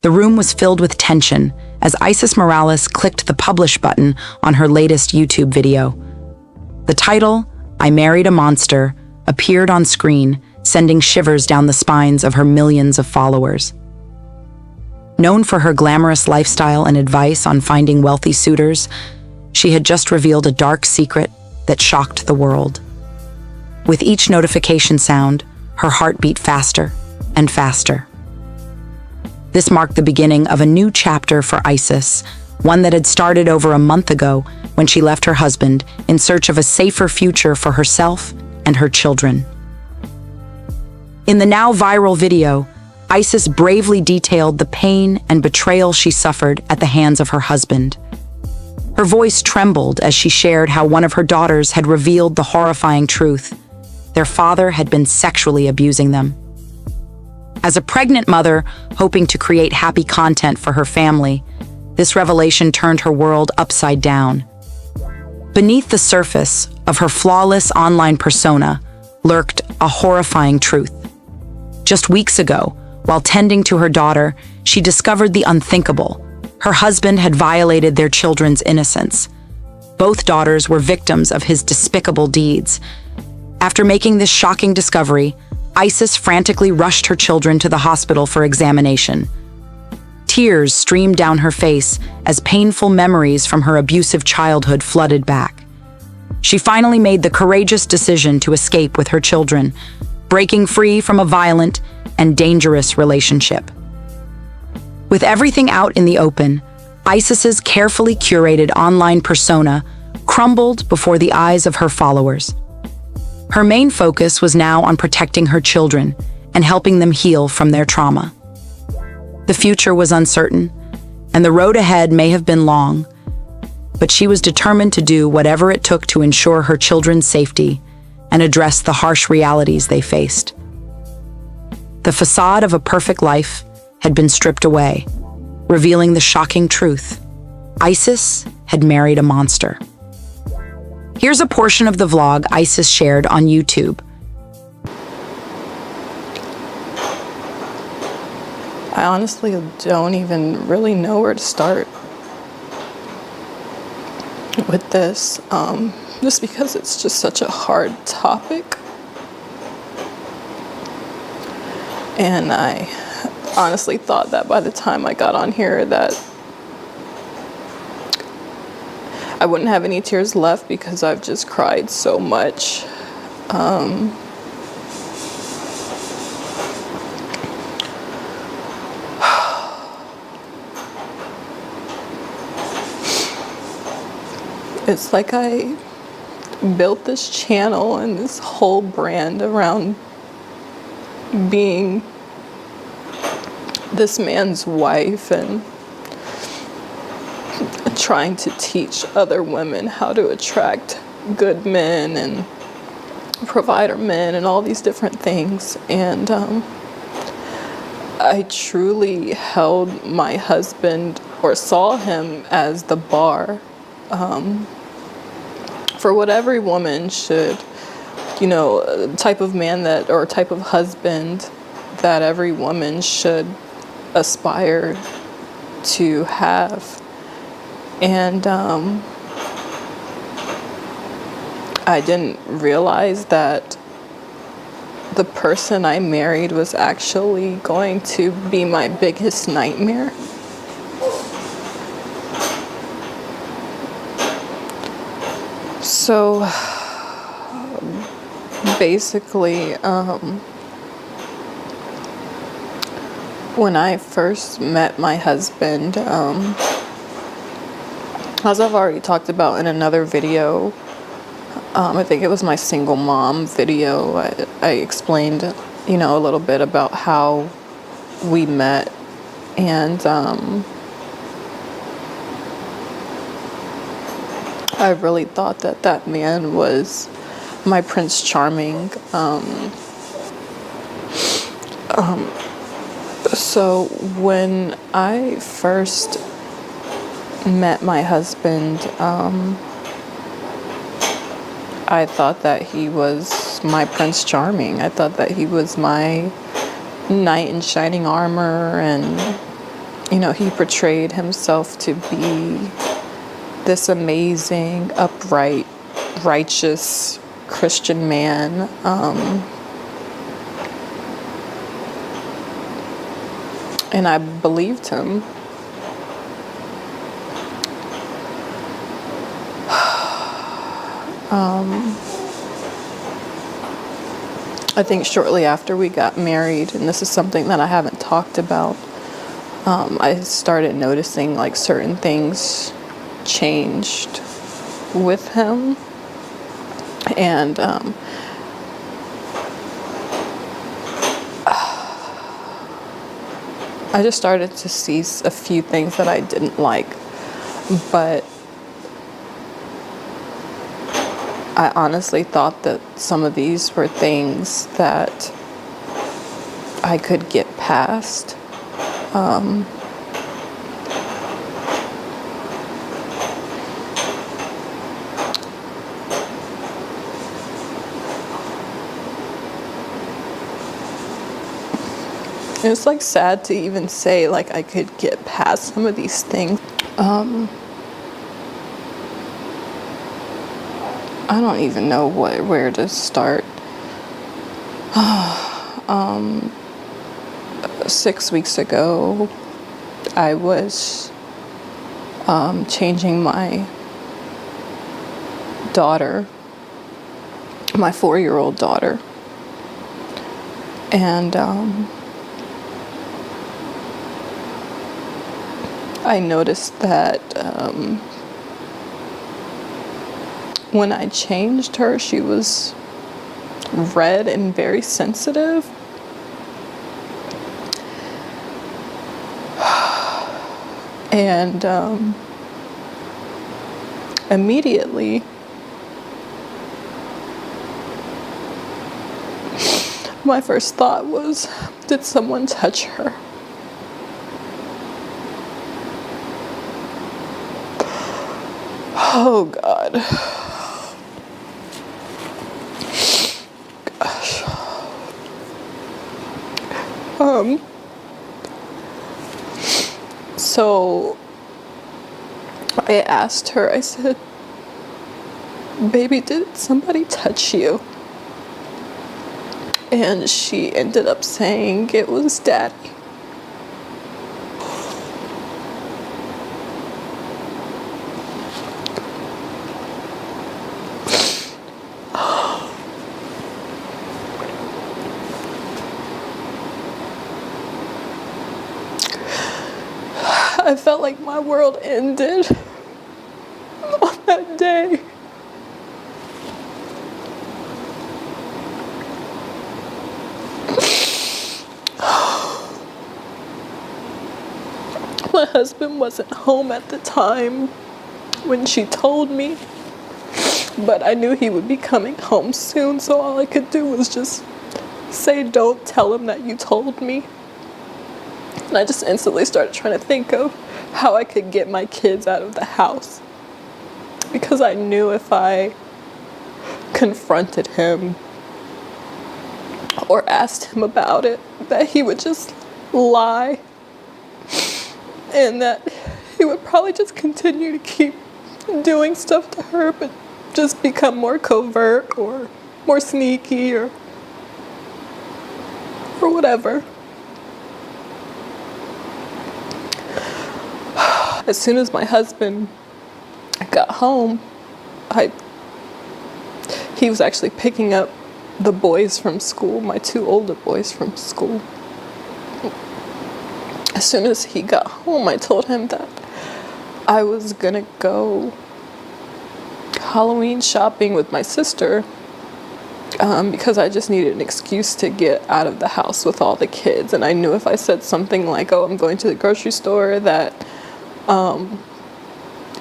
The room was filled with tension as Isis Morales clicked the publish button on her latest YouTube video. The title, "I Married a Monster," appeared on screen, sending shivers down the spines of her millions of followers. Known for her glamorous lifestyle and advice on finding wealthy suitors, she had just revealed a dark secret that shocked the world. With each notification sound, her heart beat faster and faster. This marked the beginning of a new chapter for Isis, one that had started over a month ago when she left her husband in search of a safer future for herself and her children. In the now viral video, Isis bravely detailed the pain and betrayal she suffered at the hands of her husband. Her voice trembled as she shared how one of her daughters had revealed the horrifying truth: their father had been sexually abusing them. As a pregnant mother hoping to create happy content for her family, this revelation turned her world upside down. Beneath the surface of her flawless online persona lurked a horrifying truth. Just weeks ago, while tending to her daughter, she discovered the unthinkable. Her husband had violated their children's innocence. Both daughters were victims of his despicable deeds. After making this shocking discovery, Isis frantically rushed her children to the hospital for examination. Tears streamed down her face as painful memories from her abusive childhood flooded back. She finally made the courageous decision to escape with her children, breaking free from a violent and dangerous relationship. With everything out in the open, Isis's carefully curated online persona crumbled before the eyes of her followers. Her main focus was now on protecting her children and helping them heal from their trauma. The future was uncertain, and the road ahead may have been long, but she was determined to do whatever it took to ensure her children's safety and address the harsh realities they faced. The facade of a perfect life had been stripped away, revealing the shocking truth: Isis had married a monster. Here's a portion of the vlog Isis shared on YouTube. I honestly don't even really know where to start with this, just because it's just such a hard topic. And I honestly thought that by the time I got on here that I wouldn't have any tears left because I've just cried so much. It's like I built this channel and this whole brand around being this man's wife and trying to teach other women how to attract good men and provider men and all these different things. And I truly held my husband, or saw him, as the bar for what every woman should, type of man that, or type of husband that every woman should aspire to have. And I didn't realize that the person I married was actually going to be my biggest nightmare. So basically, when I first met my husband, as I've already talked about in another video, I think it was my single mom video, I explained, a little bit about how we met. And I really thought that man was my Prince Charming. So when I first met my husband, I thought that he was my Prince Charming. I thought that he was my knight in shining armor, and he portrayed himself to be this amazing, upright, righteous Christian man. And I believed him. I think shortly after we got married, and this is something that I haven't talked about, I started noticing like certain things changed with him. And I just started to see a few things that I didn't like, but I honestly thought that some of these were things that I could get past. It's like sad to even say like I could get past some of these things. I don't even know where to start. 6 weeks ago, I was changing my daughter, my 4-year-old daughter, and I noticed that when I changed her, she was red and very sensitive. And immediately, my first thought was, did someone touch her? Oh God. Gosh. So I asked her, I said, baby, did somebody touch you? And she ended up saying it was Daddy. I felt like my world ended on that day. My husband wasn't home at the time when she told me, but I knew he would be coming home soon, so all I could do was just say, don't tell him that you told me. And I just instantly started trying to think of how I could get my kids out of the house, because I knew if I confronted him or asked him about it, that he would just lie, and that he would probably just continue to keep doing stuff to her, but just become more covert or more sneaky or whatever. As soon as my husband got home, he was actually picking up the boys from school, my 2 older boys from school. As soon as he got home, I told him that I was gonna go Halloween shopping with my sister, because I just needed an excuse to get out of the house with all the kids. And I knew if I said something like, oh, I'm going to the grocery store, that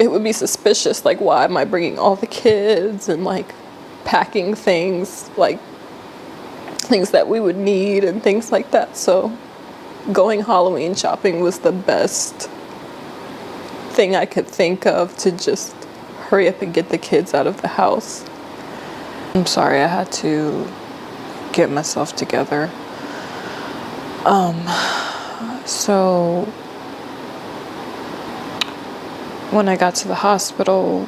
it would be suspicious. Like, why am I bringing all the kids and like packing things, like things that we would need and things like that. So going Halloween shopping was the best thing I could think of to just hurry up and get the kids out of the house. I'm sorry, I had to get myself together. So when I got to the hospital,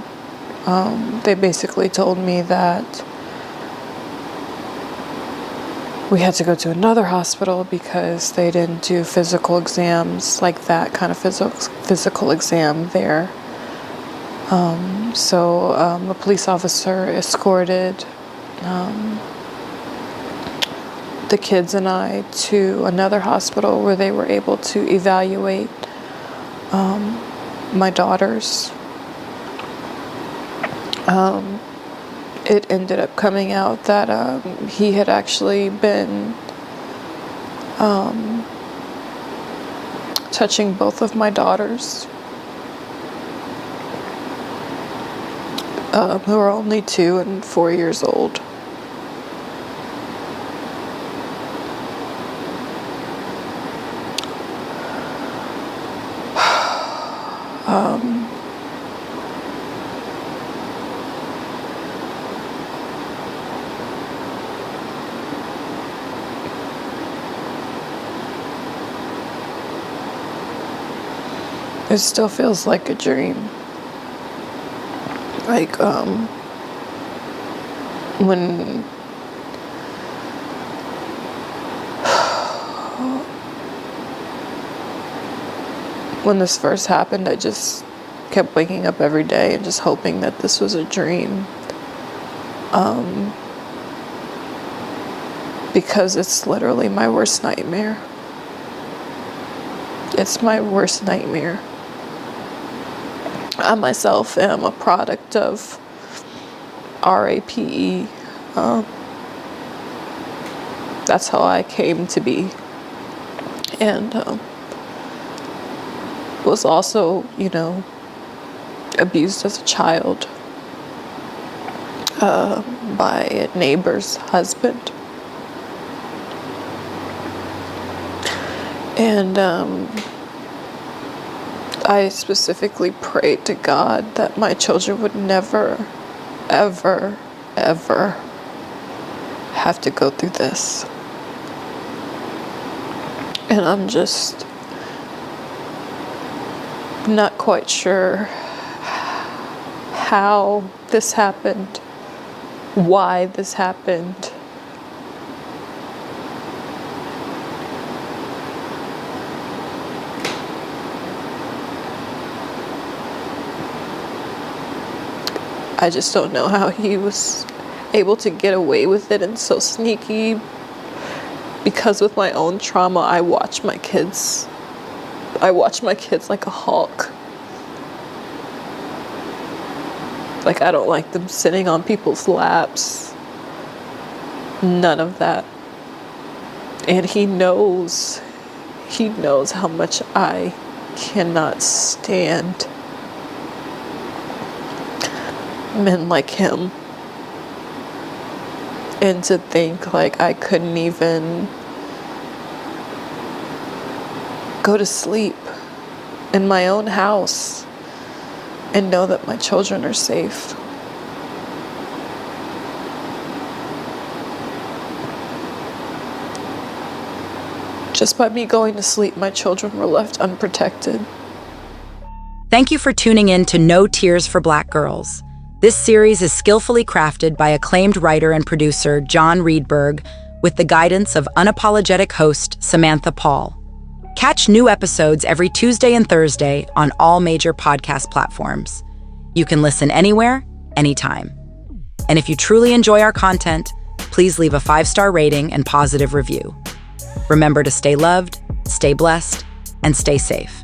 they basically told me that we had to go to another hospital because they didn't do physical exams, like that kind of physical exam there. So a police officer escorted the kids and I to another hospital where they were able to evaluate my daughters. It ended up coming out that he had actually been touching both of my daughters, who are only 2 and 4 years old. It still feels like a dream. Like, when this first happened, I just kept waking up every day and just hoping that this was a dream. Because it's literally my worst nightmare. It's my worst nightmare. I myself am a product of RAPE. That's how I came to be. And was also, abused as a child by a neighbor's husband. And I specifically prayed to God that my children would never, ever, ever have to go through this. And I'm just not quite sure how this happened, why this happened. I just don't know how he was able to get away with it and so sneaky, because with my own trauma, I watch my kids like a hawk. Like, I don't like them sitting on people's laps. None of that. And he knows how much I cannot stand men like him. And to think like I couldn't even go to sleep in my own house and know that my children are safe. Just by me going to sleep, my children were left unprotected. Thank you for tuning in to No Tears for Black Girls. This series is skillfully crafted by acclaimed writer and producer John Reedberg with the guidance of unapologetic host Samantha Paul. Catch new episodes every Tuesday and Thursday on all major podcast platforms. You can listen anywhere, anytime. And if you truly enjoy our content, please leave a 5-star rating and positive review. Remember to stay loved, stay blessed, and stay safe.